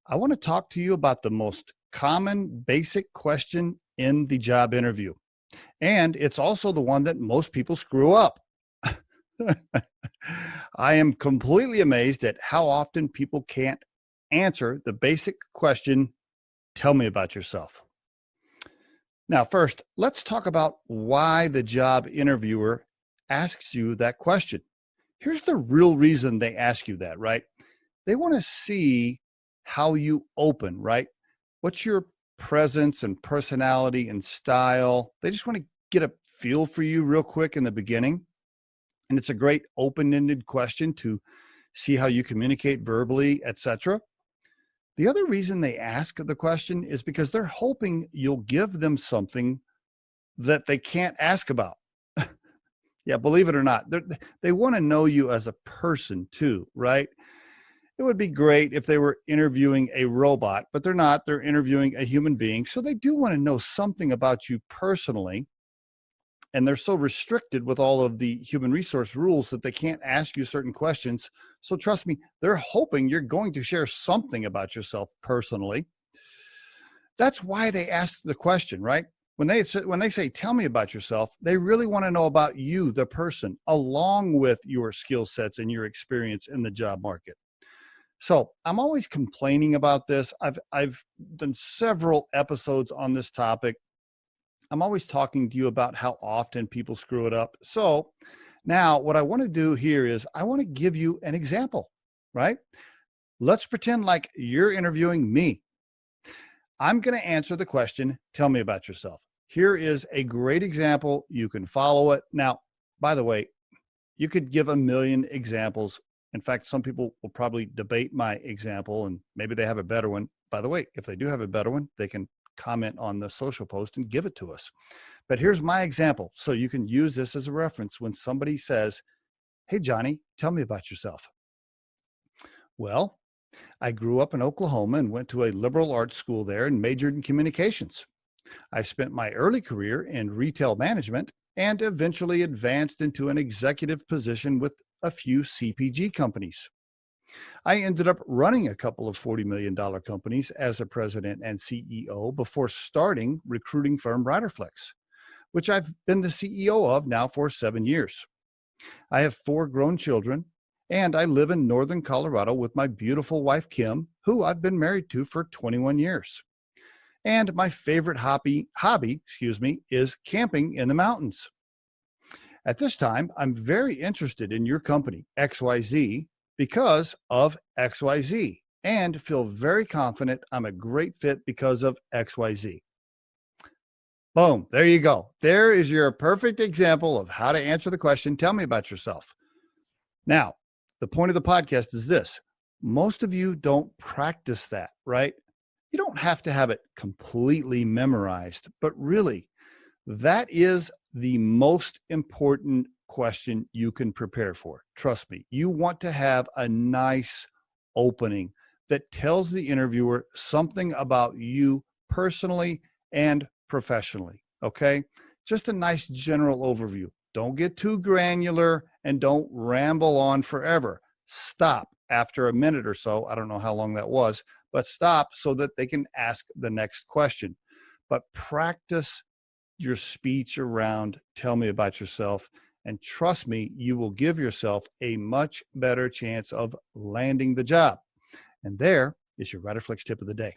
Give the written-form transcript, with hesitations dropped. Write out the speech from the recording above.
I want to talk to you about the most common basic question in the job interview. And it's also the one that most people screw up. I am completely amazed at how often people can't answer the basic question, tell me about yourself. Now, first, let's talk about why the job interviewer asks you that question. Here's the real reason they ask you that, right? They want to see how you open, right? What's your presence and personality and style? They just want to get a feel for you real quick in the beginning. And it's a great open-ended question to see how you communicate verbally, etc. The other reason they ask the question is because they're hoping you'll give them something that they can't ask about. Yeah, believe it or not, they want to know you as a person too, right? It would be great if they were interviewing a robot, but they're not. They're interviewing a human being. So they do want to know something about you personally. And they're so restricted with all of the human resource rules that they can't ask you certain questions. So trust me, they're hoping you're going to share something about yourself personally. That's why they ask the question, right? When they say, tell me about yourself, they really want to know about you, the person, along with your skill sets and your experience in the job market. So I'm always complaining about this. I've done several episodes on this topic. I'm always talking to you about how often people screw it up. So now what I want to do here is I want to give you an example, right? Let's pretend like you're interviewing me. I'm going to answer the question, tell me about yourself. Here is a great example. You can follow it. Now, by the way, you could give a million examples. In fact, some people will probably debate my example and maybe they have a better one. By the way, if they do have a better one, they can comment on the social post and give it to us. But here's my example. So you can use this as a reference when somebody says, hey, Johnny, tell me about yourself. Well, I grew up in Oklahoma and went to a liberal arts school there and majored in communications. I spent my early career in retail management and eventually advanced into an executive position with a few CPG companies. I ended up running a couple of $40 million companies as a president and CEO before starting recruiting firm Riderflex, which I've been the CEO of now for 7 years. I have 4 grown children, and I live in northern Colorado with my beautiful wife, Kim, who I've been married to for 21 years. And my favorite hobby, is camping in the mountains. At this time, I'm very interested in your company, XYZ, because of XYZ, and feel very confident I'm a great fit because of XYZ. Boom, there you go. There is your perfect example of how to answer the question, tell me about yourself. Now, the point of the podcast is this. Most of you don't practice that, right? You don't have to have it completely memorized, but really, that is the most important question you can prepare for. Trust me, you want to have a nice opening that tells the interviewer something about you personally and professionally, okay? Just a nice general overview. Don't get too granular and don't ramble on forever. Stop after a minute or so. I don't know how long that was, but stop so that they can ask the next question. But practice your speech around tell me about yourself, and trust me, you will give yourself a much better chance of landing the job. And there is your Riderflex tip of the day.